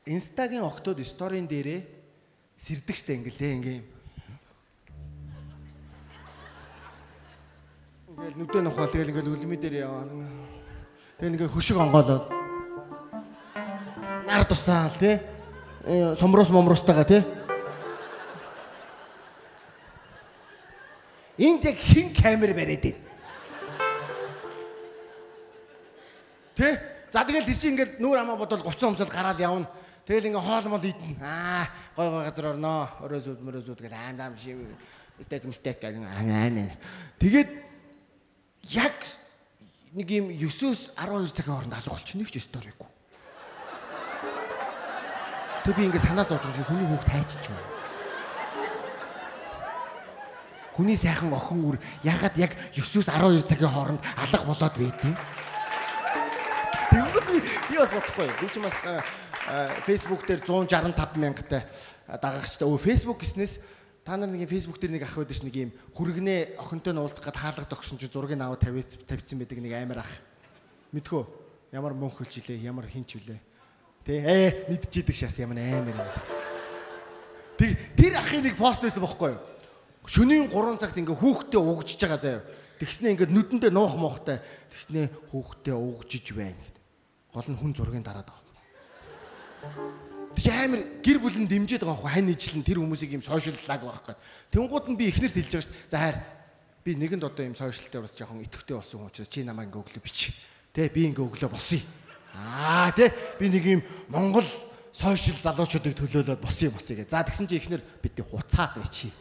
Инстагийн октод сторийн дээрээ сэрдэг штэ ингээл ингээл нүдэн нохол тэгэл ингээл үлми дээр яваа. Тэгэл ингээл хөшиг онгоолоод нар тусаал тий. Сомроос момроостайгаа тий. Энд яг хин камер бариад байна. Тэ? За тэгэл тийч ингээд нүүр амаа бодвол говцон өмсөл гараад явна. Тэгэл ингээ хоолмол идэн. Гой газар орноо. Өрөөсүүд гэл аамдам шиг мистек гэх юм. Тэгээд яг нэг юм 9-өөс 12 цагийн хооронд алга болчих нэг ч сторигүй. Тэг би ингээ санаа зовж байгаа хүний хүүхд тайчиж байна. Хүний сайхан охин үр ягаад яг 9-өөс 12 цагийн хооронд алга болоод байдیں۔ Тэгвэл би бас бодохгүй. Би ч бас Facebook дээр 165 мянгтай дагагчтай. Facebook гэснээс та нар нэг Facebook дээр нэг ах байдаг ш нэг юм хүргэнэ охинтой нь уулзах гад хаалга тогшин чи зургийг аваад тавьцсан байдаг нэг амар ах. Мэдхөө ямар мөнх хөлж илээ, ямар хинч үлээ. Тэ мэдчихийдэг шас ямар амар юм. Тэр ахын нэг пост байсан бохоггүй юу? Шөнийн 3 цагт ингээ хүүхдээ угжиж байгаа заяа. Тэгснээ ингээ нүдэндээ нуух моохтай. Тэгснээ хүүхдээ угжиж байна гэдэг. Гол нь хүн зургийн дараад байгаа. Тэг амар гэр бүл нь дэмжиж байгаа байхгүй хань ижлэн тэр хүмүүсийг юм сошиаллаг байх гэдэг. Тэнгууд нь би эхнээс хэлж байгаа шүү дээ. За хайр би нэгэнд одоо юм сошиалтай бас жоохон идэвхтэй болсон учраас чи намайг ингээ өглөө бич. Тэ би ингээ өглөө босъё. Тэ би нэг юм Монгол сошиал залуучуудыг төлөөлөөд босъё гэ. За тэгсэн чи эхнэр бидний хуцаад байчи.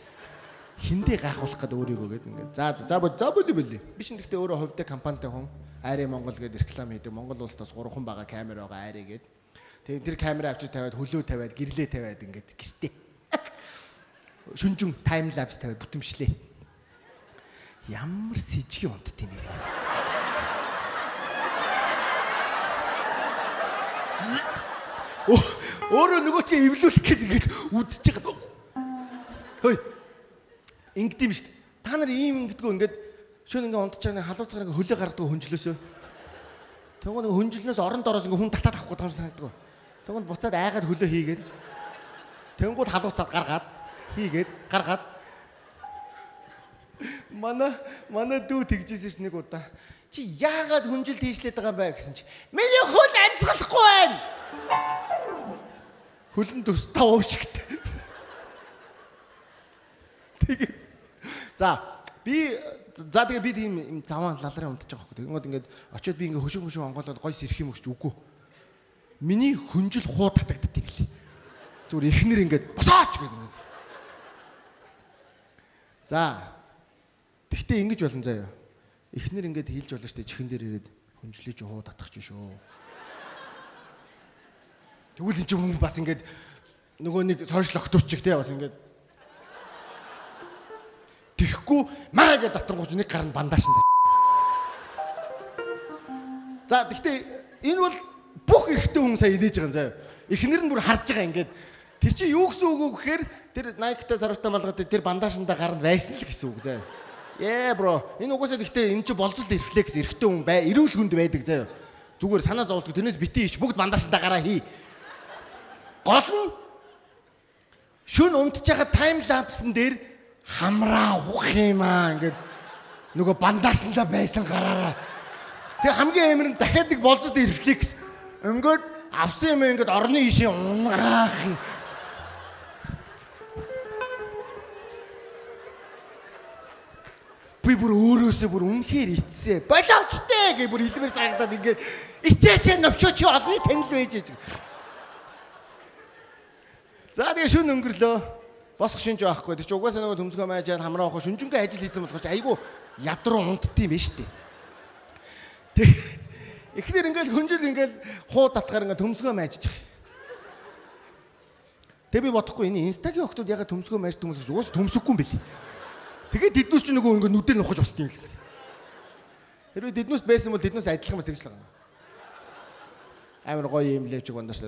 Хиндэ гайхуулах гэдэг өөрийгөө гэдэг ингээд. За боли. Би шин гэхдээ өөрөө хувьдаа компанитай хүн. Айрэ Монгол гэдэг реклам хийдэг. Монгол улсад бас 3 хүн байгаа камер байгаа айрэ гэдэг. Тэгээд тэр камера авчиж тавиад хөлөө тавиад гэрлээ тавиад ингээд гişтэй. Шүнжин тайм лапс тавиад бүтэмшлээ. Ямар сэжиг унтд юм бэ? Өөрөө нөгөөтгөө эвлүүлэх гээд ингээд үдсэж байгаа. Хөөе. Ингэдэм юм шүү дээ. Та нар ийм ингэдэггүй ингээд шөнө ингээ унтж байгаа халууцгаар ингээ хөлөө гаргадаг хөнжлөөсөө. Тэгвэл нэг хөнжлнөөс орон дороос ингээ хүн татаад авах гэдэг юм санагддаг. Тэгвэл буцаад айгаад хөлөө хийгээд. Тэнгууд халууцаад гаргаад хийгээд гаргаад. Манай дүү тэгжсэн ш нэг удаа. Чи яагаад хөнжилт хийшлээд байгаа юм бэ гэсэн чи. Миний хөл амьсгалахгүй байна. Хөлн төс тав уушигт. Тэгээд тэгээ би тийм заван лалрын унтж байгаа байхгүй. Тэгэнгүүт ингээд очиод би ингээд хөшөг онгоолоод гой сэрх юм өгч үгүй. Миний хөнжил хуу татагддаг юм лээ. Зүгээр эхнэр ингээд босооч гэдэг. За. Тэгтээ ингэж болно заяа. Эхнэр ингээд хийлж болно штэ чихэн дээр ирээд хөнжлөө чи хуу татах чи шүү. Тэгвэл энэ ч юм бас ингээд нөгөө нэг сошиал октоуч те бас ингээд тэхгүй маа гэдэг татангууч нэг гарна бандашин. За тэгтээ энэ бол бүх эрэгтэй хүн сая идэж байгаа юм заяа. Эхнэр нь бүр харж байгаа ингээд тэр чи юу гэсэн үг вэ гэхээр тэр Nike-тай сарвтай малгад тэр бандашиндаа гарна байсан л гэсэн үг заяа. Бро энэ угаасаа тэгтээ энэ чи болцол рефлекс эрэгтэй хүн эрүүл хүнд байдаг заяа. Зүгээр санаа зовлдог тэрнээс битээ ич бүгд бандашиндаа гараа хий. Гол нь шүн унтж байгаа тайм лапсын дээр хамраа ухах юм ингээд нөгөө бандашнда байсан гараараа. Тэг хамгийн амар нь дахиад нэг болцод рефлекс ингээд авсан юм ингээд орны ишээ унгаах. Би бүр өөрөөсөө бүр үнэхээр ицсэн. Болоочтой гэж бүр хэлмээр санагдаад ингээд ичээч навчооч олны танил байж. За тэгээ шүн өнгөрлөө. Босох шинж байхгүй. Тэр чи угаасаа нөгөө төмсгөө майжаад хамраа авах шүнжингээ ажил хийсэн болохоор чи айгу ядруу унтдсан юм шүү дээ. Тэг эхнэр ингээл хөнжил ингээл хуу татгаар ингээ төмсгөө майжчих. Тэг би бодохгүй энэ инстагийн охтууд ягаад төмсгөө майждаг юм бол угаасаа төмсөхгүй юм бэл. Тэгээд тэднүүс чи нөгөө ингээ нүдээр нухаж босдгийг л. Хэрвээ тэднүүс байсан бол тэднүүс адилхан бас тэгж л байгаа. Амар гоё юм лээвчиг бандаш.